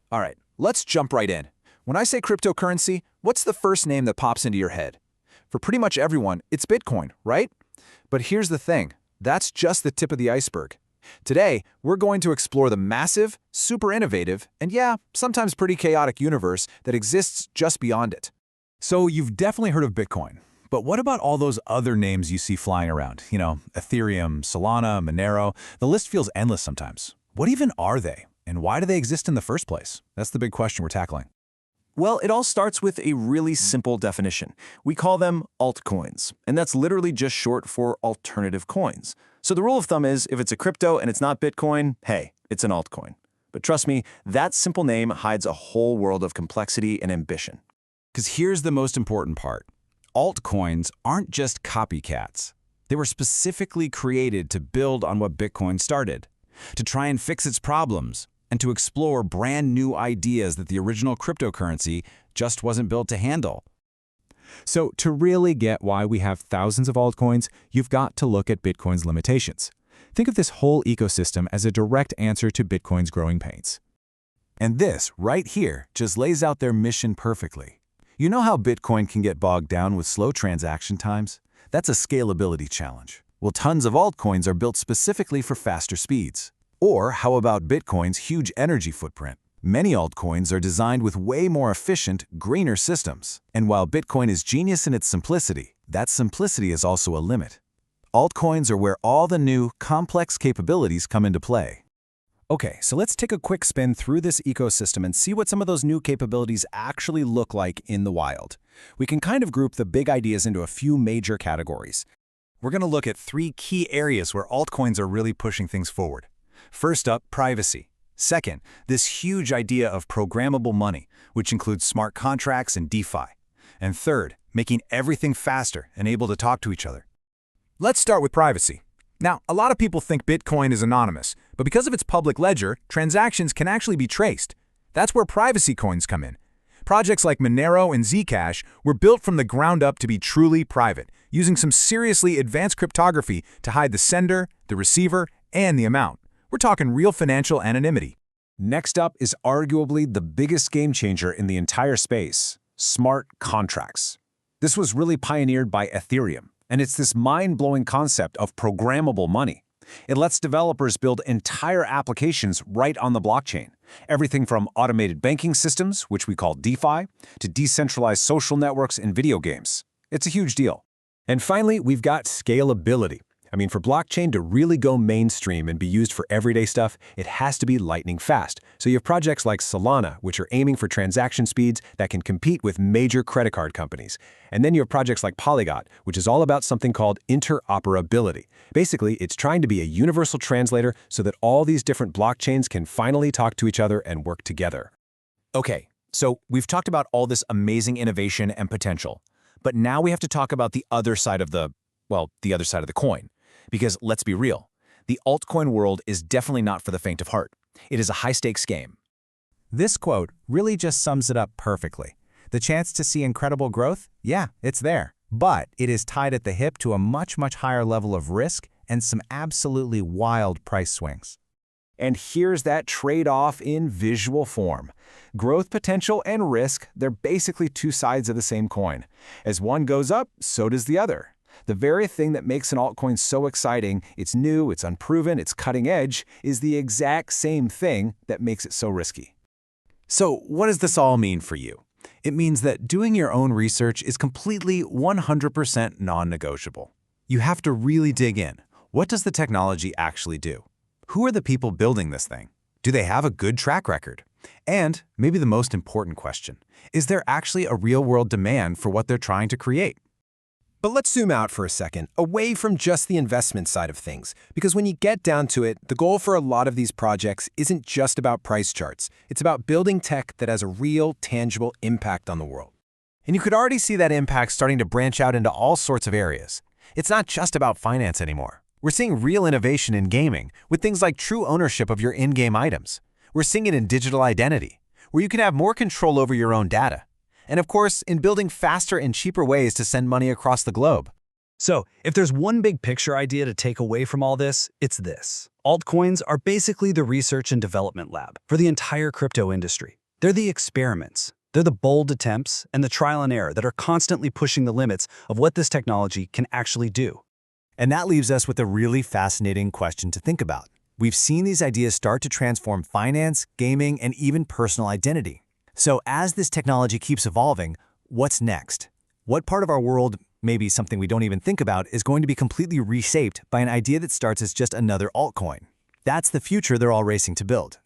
All right, let's jump right in. When I say cryptocurrency, what's the first name that pops into your head? For pretty much everyone, it's Bitcoin, right? But here's the thing, that's just the tip of the iceberg. Today, we're going to explore the massive, super innovative, and yeah, sometimes pretty chaotic universe that exists just beyond it. So you've definitely heard of Bitcoin, but what about all those other names you see flying around? Ethereum, Solana, Monero, the list feels endless sometimes. What even are they? And why do they exist in the first place? That's the big question we're tackling. Well, it all starts with a really simple definition. We call them altcoins, and that's literally just short for alternative coins. So the rule of thumb is, if it's a crypto and it's not Bitcoin, hey, it's an altcoin. But trust me, that simple name hides a whole world of complexity and ambition. Because here's the most important part. Altcoins aren't just copycats. They were specifically created to build on what Bitcoin started, to try and fix its problems, and to explore brand new ideas that the original cryptocurrency just wasn't built to handle. So to really get why we have thousands of altcoins, you've got to look at Bitcoin's limitations. Think of this whole ecosystem as a direct answer to Bitcoin's growing pains. And this, right here, just lays out their mission perfectly. You know how Bitcoin can get bogged down with slow transaction times? That's a scalability challenge. Well, tons of altcoins are built specifically for faster speeds. Or how about Bitcoin's huge energy footprint? Many altcoins are designed with way more efficient, greener systems. And while Bitcoin is genius in its simplicity, that simplicity is also a limit. Altcoins are where all the new, complex capabilities come into play. Okay, so let's take a quick spin through this ecosystem and see what some of those new capabilities actually look like in the wild. We can kind of group the big ideas into a few major categories. We're going to look at 3 key areas where altcoins are really pushing things forward. First up, privacy. Second, this huge idea of programmable money, which includes smart contracts and DeFi. And third, making everything faster and able to talk to each other. Let's start with privacy. Now, a lot of people think Bitcoin is anonymous, but because of its public ledger, transactions can actually be traced. That's where privacy coins come in. Projects like Monero and Zcash were built from the ground up to be truly private, using some seriously advanced cryptography to hide the sender, the receiver, and the amount. We're talking real financial anonymity. Next up is arguably the biggest game changer in the entire space, smart contracts. This was really pioneered by Ethereum, and it's this mind-blowing concept of programmable money. It lets developers build entire applications right on the blockchain. Everything from automated banking systems, which we call DeFi, to decentralized social networks and video games. It's a huge deal. And finally, we've got scalability. For blockchain to really go mainstream and be used for everyday stuff, it has to be lightning fast. So you have projects like Solana, which are aiming for transaction speeds that can compete with major credit card companies. And then you have projects like Polygon, which is all about something called interoperability. Basically, it's trying to be a universal translator so that all these different blockchains can finally talk to each other and work together. Okay, so we've talked about all this amazing innovation and potential. But now we have to talk about the other side of the coin. Because let's be real, the altcoin world is definitely not for the faint of heart. It is a high-stakes game. This quote really just sums it up perfectly. The chance to see incredible growth? Yeah, it's there. But it is tied at the hip to a much, much higher level of risk and some absolutely wild price swings. And here's that trade-off in visual form. Growth potential and risk, they're basically two sides of the same coin. As one goes up, so does the other. The very thing that makes an altcoin so exciting, it's new, it's unproven, it's cutting edge, is the exact same thing that makes it so risky. So what does this all mean for you? It means that doing your own research is completely 100% non-negotiable. You have to really dig in. What does the technology actually do? Who are the people building this thing? Do they have a good track record? And, maybe the most important question, is there actually a real-world demand for what they're trying to create? But let's zoom out for a second, away from just the investment side of things, because when you get down to it, the goal for a lot of these projects isn't just about price charts. It's about building tech that has a real, tangible impact on the world. And you could already see that impact starting to branch out into all sorts of areas. It's not just about finance anymore. We're seeing real innovation in gaming, with things like true ownership of your in-game items. We're seeing it in digital identity, where you can have more control over your own data. And of course, in building faster and cheaper ways to send money across the globe. So, if there's one big picture idea to take away from all this, it's this. Altcoins are basically the research and development lab for the entire crypto industry. They're the experiments. They're the bold attempts and the trial and error that are constantly pushing the limits of what this technology can actually do. And that leaves us with a really fascinating question to think about. We've seen these ideas start to transform finance, gaming, and even personal identity. So as this technology keeps evolving, what's next? What part of our world, maybe something we don't even think about, is going to be completely reshaped by an idea that starts as just another altcoin? That's the future they're all racing to build.